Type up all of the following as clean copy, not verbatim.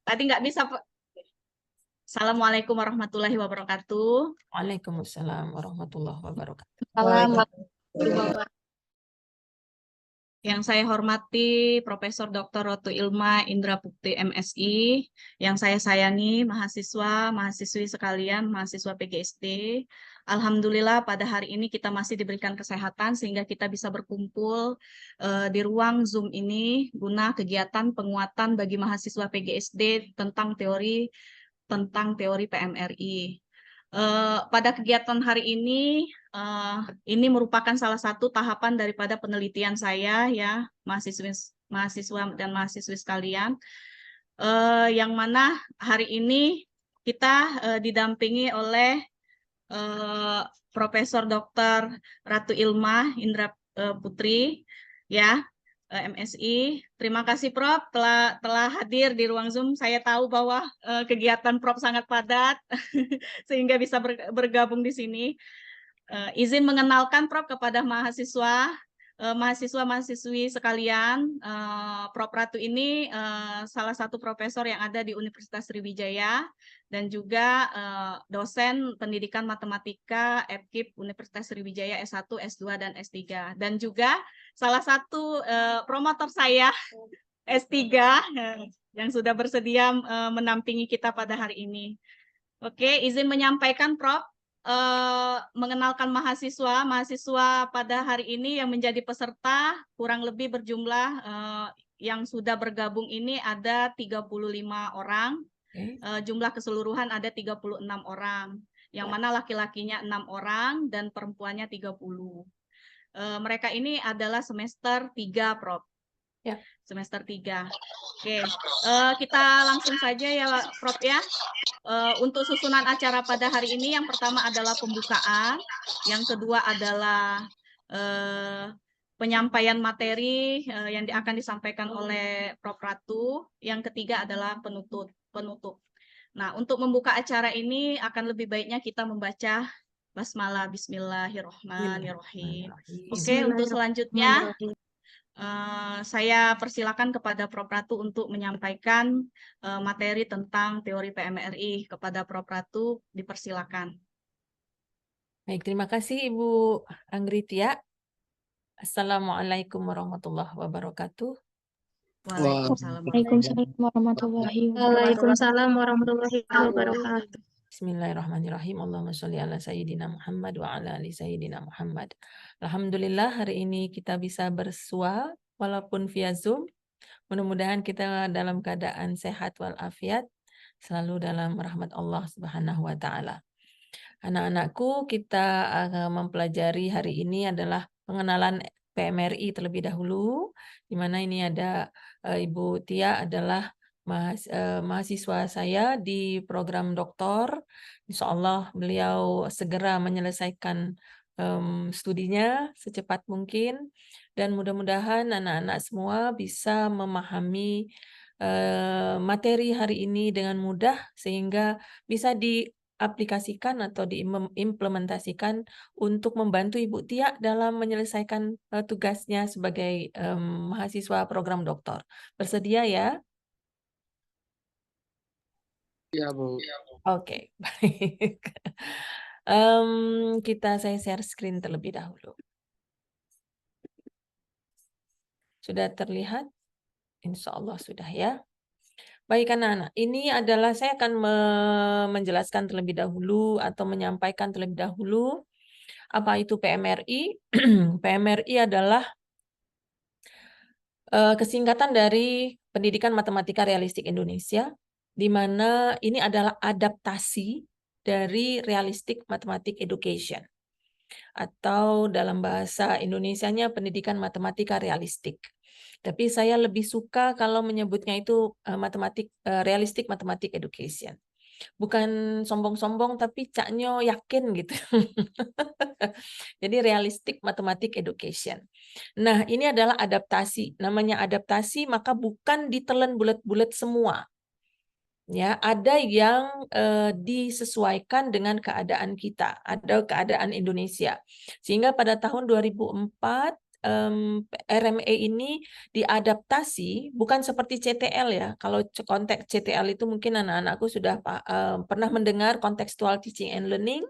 Tadi nggak bisa, Pak. Assalamualaikum warahmatullahi wabarakatuh. Waalaikumsalam warahmatullahi wabarakatuh. Salam warahmatullahi wabarakatuh. Yang saya hormati Profesor Dr. Rotu Ilma Indra Pukti MSI, yang saya sayangi mahasiswa, mahasiswi sekalian, mahasiswa PGSD. Alhamdulillah pada hari ini kita masih diberikan kesehatan sehingga kita bisa berkumpul di ruang Zoom ini guna kegiatan penguatan bagi mahasiswa PGSD tentang teori PMRI. Pada kegiatan hari ini merupakan salah satu tahapan daripada penelitian saya ya, mahasiswa dan mahasiswi sekalian, yang mana hari ini kita didampingi oleh Profesor Dr. Ratu Ilma Indra Putri ya, MSI. Terima kasih Prof telah hadir di ruang Zoom. Saya tahu bahwa kegiatan Prof sangat padat sehingga bisa bergabung di sini. Izin mengenalkan Prof kepada mahasiswa-mahasiswi sekalian. Prof Ratu ini salah satu profesor yang ada di Universitas Sriwijaya dan juga dosen pendidikan matematika FKIP Universitas Sriwijaya S1, S2, dan S3. Dan juga salah satu promotor saya S3 yang sudah bersedia menampingi kita pada hari ini. Oke, izin menyampaikan Prof, mengenalkan mahasiswa pada hari ini yang menjadi peserta kurang lebih berjumlah yang sudah bergabung ini ada 35 orang. Jumlah keseluruhan ada 36 orang, yang mana laki-lakinya 6 orang dan perempuannya 30. Mereka ini adalah semester 3, Prof. Ya. Semester 3. Oke, kita langsung saja ya, Prof ya. Untuk susunan acara pada hari ini, yang pertama adalah pembukaan, yang kedua adalah penyampaian materi yang akan disampaikan oleh Prof Ratu, yang ketiga adalah penutup. Nah, untuk membuka acara ini akan lebih baiknya kita membaca basmalah, Bismillahirrahmanirrahim. Oke, untuk selanjutnya saya persilakan kepada Prof Ratu untuk menyampaikan materi tentang teori PMRI. Kepada Prof Ratu, dipersilakan. Baik, terima kasih Ibu Anggritia. Assalamualaikum warahmatullahi wabarakatuh. Waalaikumsalam. Waalaikumsalam warahmatullahi wabarakatuh. Waalaikumsalam warahmatullahi wabarakatuh. Bismillahirrahmanirrahim. Allahumma sholli ala Sayyidina Muhammad wa ala ali Sayyidina Muhammad. Alhamdulillah hari ini kita bisa bersua walaupun via Zoom. Mudah-mudahan kita dalam keadaan sehat walafiat, selalu dalam rahmat Allah Subhanahu wa taala. Anak-anakku, kita mempelajari hari ini adalah pengenalan PMRI terlebih dahulu, di mana ini ada Ibu Tia adalah mahasiswa saya di program doktor. Insya Allah beliau segera menyelesaikan studinya secepat mungkin, dan mudah-mudahan anak-anak semua bisa memahami materi hari ini dengan mudah sehingga bisa diaplikasikan atau diimplementasikan untuk membantu Ibu Tia dalam menyelesaikan tugasnya sebagai mahasiswa program doktor. Bersedia ya? Ya, Bu. Oke, baik. Saya share screen terlebih dahulu. Sudah terlihat? Insya Allah sudah ya. Baik anak-anak, ini adalah saya akan menjelaskan terlebih dahulu atau menyampaikan terlebih dahulu apa itu PMRI. PMRI adalah kesingkatan dari Pendidikan Matematika Realistik Indonesia, di mana ini adalah adaptasi dari Realistic Mathematics Education, atau dalam bahasa Indonesianya Pendidikan Matematika Realistik. Tapi saya lebih suka kalau menyebutnya itu Realistic Mathematics Education. Bukan sombong-sombong, tapi caknyo yakin gitu. Jadi Realistic Mathematics Education. Nah, ini adalah adaptasi. Namanya adaptasi, maka bukan ditelan bulat-bulat semua. Ya, ada yang disesuaikan dengan keadaan kita, ada keadaan Indonesia. Sehingga pada tahun 2004 RME ini diadaptasi bukan seperti CTL ya. Kalau konteks CTL itu mungkin anak-anakku sudah pernah mendengar contextual teaching and learning,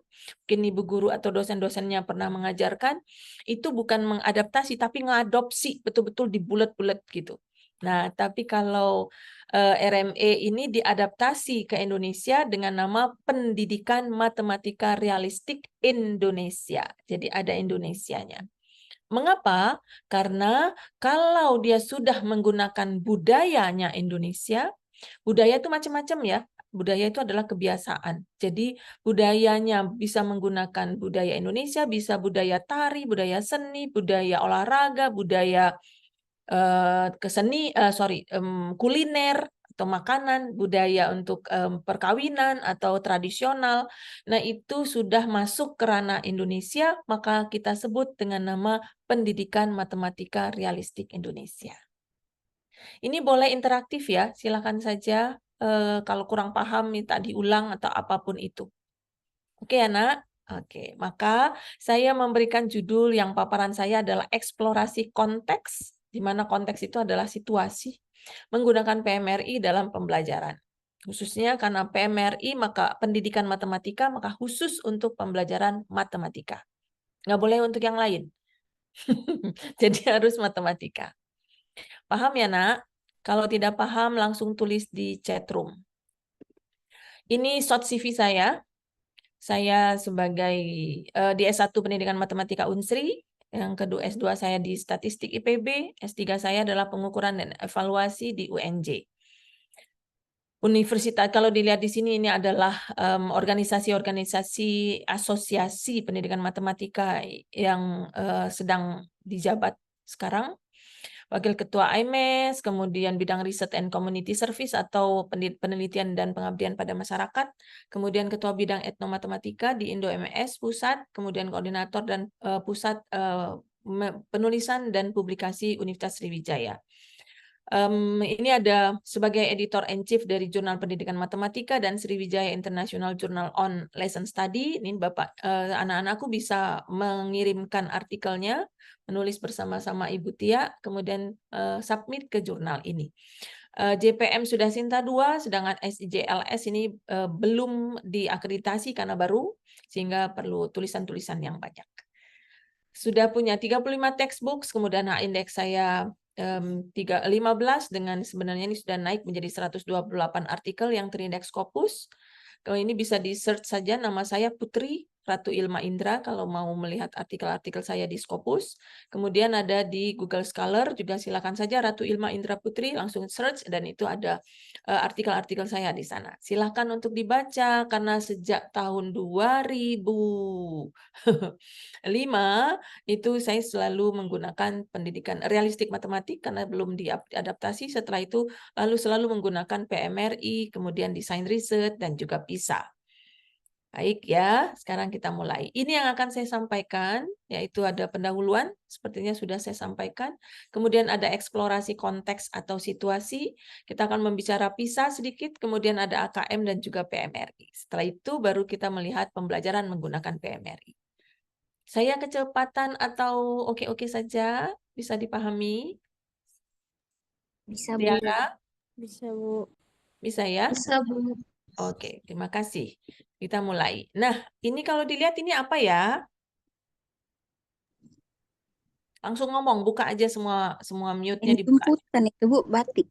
mungkin ibu guru atau dosen-dosennya pernah mengajarkan, itu bukan mengadaptasi tapi ngadopsi betul-betul dibulet-bulet gitu. Nah, tapi kalau RME ini diadaptasi ke Indonesia dengan nama Pendidikan Matematika Realistik Indonesia. Jadi ada Indonesianya. Mengapa? Karena kalau dia sudah menggunakan budayanya Indonesia, budaya itu macam-macam ya. Budaya itu adalah kebiasaan. Jadi budayanya bisa menggunakan budaya Indonesia, bisa budaya tari, budaya seni, budaya olahraga, budaya kuliner atau makanan, budaya untuk perkawinan atau tradisional. Nah, itu sudah masuk ke ranah Indonesia, maka kita sebut dengan nama Pendidikan Matematika Realistik Indonesia. Ini boleh interaktif ya, silakan saja kalau kurang paham minta diulang atau apapun itu. Oke, anak? Oke, maka saya memberikan judul yang paparan saya adalah eksplorasi konteks, di mana konteks itu adalah situasi, menggunakan PMRI dalam pembelajaran. Khususnya karena PMRI, maka pendidikan matematika, maka khusus untuk pembelajaran matematika. Nggak boleh untuk yang lain. Jadi harus matematika. Paham ya, nak? Kalau tidak paham, langsung tulis di chat room. Ini short CV saya. Saya sebagai di S1 Pendidikan Matematika Unsri, yang kedua S2 saya di Statistik IPB, S3 saya adalah pengukuran dan evaluasi di UNJ. Universitas, kalau dilihat di sini ini adalah organisasi-organisasi asosiasi pendidikan matematika yang sedang dijabat sekarang. Wakil Ketua IMES, kemudian bidang Research and Community Service atau penelitian dan pengabdian pada masyarakat, kemudian Ketua Bidang Etnomatematika di Indo MES Pusat, kemudian Koordinator dan Pusat Penulisan dan Publikasi Universitas Sriwijaya. Ini ada sebagai editor in chief dari Jurnal Pendidikan Matematika dan Sriwijaya International Journal on Lesson Study. Ini Bapak, anak-anakku bisa mengirimkan artikelnya, menulis bersama-sama Ibu Tia, kemudian submit ke jurnal ini. JPM sudah Sinta 2, sedangkan SIJLS ini belum diakreditasi karena baru, sehingga perlu tulisan-tulisan yang banyak. Sudah punya 35 textbooks, kemudian H-index saya 15 dengan sebenarnya ini sudah naik menjadi 128 artikel yang terindeks Scopus. Kalau ini bisa di search saja nama saya Putri Ratu Ilma Indra kalau mau melihat artikel-artikel saya di Scopus. Kemudian ada di Google Scholar juga silakan saja Ratu Ilma Indra Putri langsung search dan itu ada artikel-artikel saya di sana. Silakan untuk dibaca karena sejak tahun 2005 itu saya selalu menggunakan pendidikan realistik matematik karena belum diadaptasi. Setelah itu lalu selalu menggunakan PMRI, kemudian desain riset dan juga PISA. Baik ya, sekarang kita mulai. Ini yang akan saya sampaikan, yaitu ada pendahuluan, sepertinya sudah saya sampaikan. Kemudian ada eksplorasi konteks atau situasi. Kita akan membicara PISA sedikit, kemudian ada AKM dan juga PMRI. Setelah itu baru kita melihat pembelajaran menggunakan PMRI. Saya kecepatan atau oke-oke saja, bisa dipahami? Bisa, Bu. Tiara? Bisa, Bu. Bisa ya? Bisa, Bu. Oke, terima kasih. Kita mulai. Nah, ini kalau dilihat ini apa ya? Langsung ngomong, buka aja semua mute-nya Ini dibuka. jemputan itu, Bu, batik.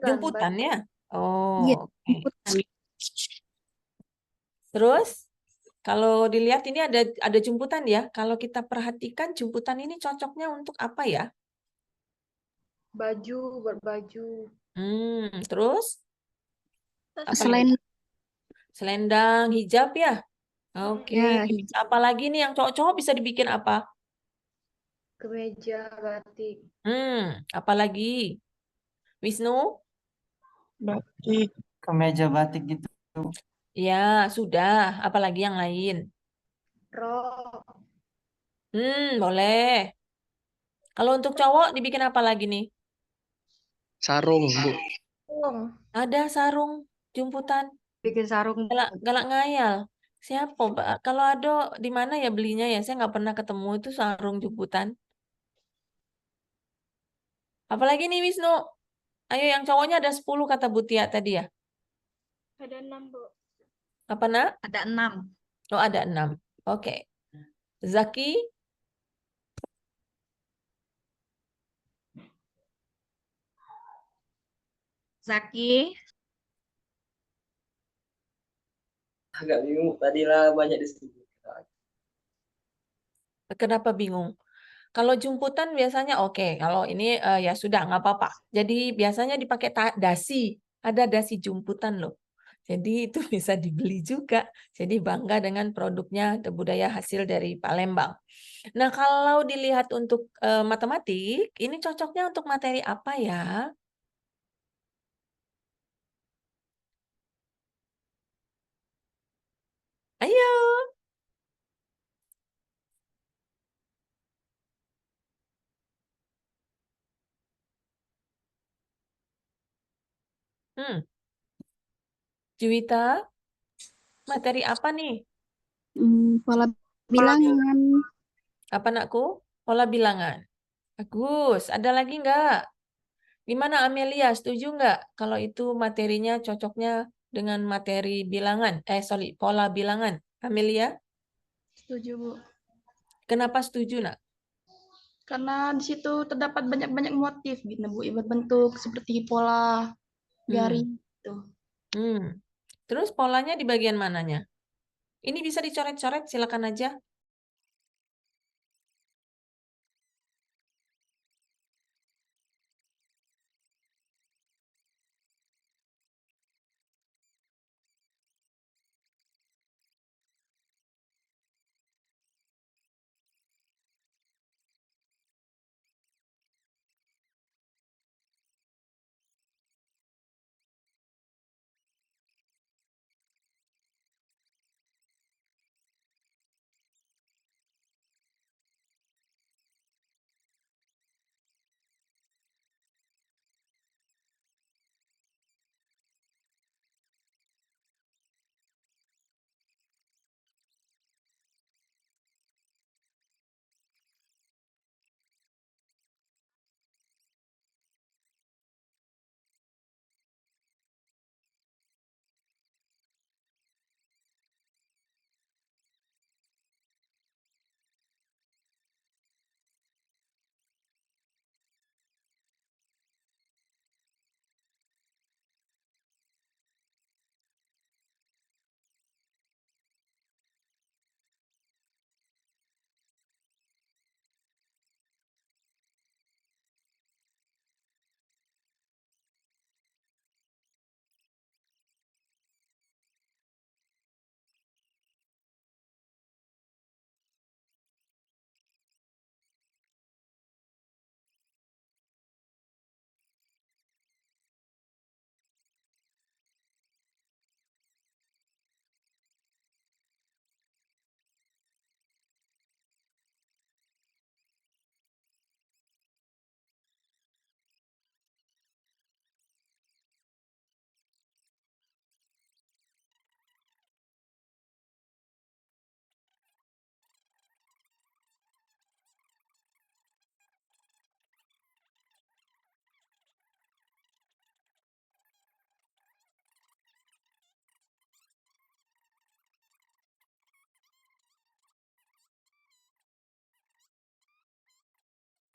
Jemputan ya? Iya, Oh, oke. jemputan. Terus kalau dilihat ini ada jemputan ya. Kalau kita perhatikan jemputan ini cocoknya untuk apa ya? Baju, buat baju. Terus apa Selain lagi? Selendang, hijab ya? Oke. ya, Apalagi nih yang cowok-cowok bisa dibikin apa? Kemeja, batik. Apalagi? Wisnu? Batik, kemeja batik gitu. Ya, sudah. Apalagi yang lain? Rok. Boleh. Kalau untuk cowok dibikin apa lagi nih? Sarung, Bu. Ada sarung jemputan. bikin sarung. Galak ngayal. Siapa, Mbak? Kalau ada di mana ya belinya ya? Saya nggak pernah ketemu itu sarung jemputan. Apalagi nih Wisnu? Ayo yang cowoknya ada 10 kata Bu Tia tadi ya. Ada 6, Bu. Apa nak? Ada 6. Oh ada 6. Oke. Zaki, Zaki, Agak bingung. Tadi lah banyak disebut. kenapa bingung? Kalau jumputan biasanya oke. Kalau ini ya sudah nggak apa-apa. Jadi biasanya dipakai dasi. Ada dasi jumputan loh. Jadi itu bisa dibeli juga. Jadi bangga dengan produknya budaya hasil dari Palembang. Nah kalau dilihat untuk matematik, ini cocoknya untuk materi apa ya? Ayo. Hmm. Juwita, materi apa nih? Pola bilangan. Apa nakku? Pola bilangan. Bagus. Ada lagi nggak? Gimana Amelia? Setuju nggak kalau itu materinya cocoknya dengan materi bilangan? Sorry, pola bilangan. Amelia, Setuju, Bu. kenapa setuju nak? Karena di situ terdapat banyak-banyak motif gitu, Bu. Berbentuk seperti pola garis gitu. Terus polanya di bagian mananya? Ini bisa dicoret-coret, silakan aja.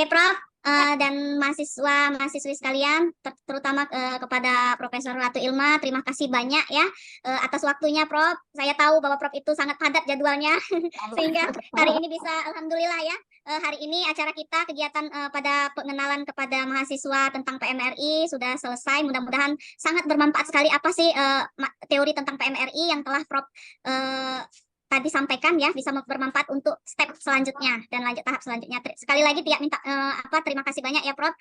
Prof, dan mahasiswa-mahasiswi sekalian, terutama kepada Profesor Ratu Ilma, terima kasih banyak ya atas waktunya, Prof. Saya tahu bahwa Prof itu sangat padat jadwalnya, sehingga hari ini bisa, alhamdulillah ya, hari ini acara kita, kegiatan pada pengenalan kepada mahasiswa tentang PMRI sudah selesai. Mudah-mudahan sangat bermanfaat sekali apa sih teori tentang PMRI yang telah Prof tadi sampaikan ya, bisa bermanfaat untuk step selanjutnya dan lanjut tahap selanjutnya. Sekali lagi Tia minta terima kasih banyak ya Prof.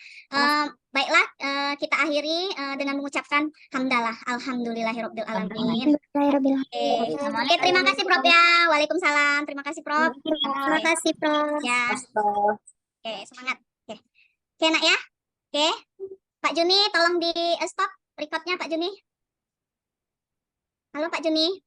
Baiklah, kita akhiri dengan mengucapkan hamdalah, alhamdulillahirabbil alamin. Oke, terima kasih Prof ya. Waalaikumsalam. Terima kasih Prof. Terima kasih, Prof. Ya. Oke, semangat. Oke, nak ya. Oke. Pak Juni tolong di stop recordnya Pak Juni. Halo Pak Juni.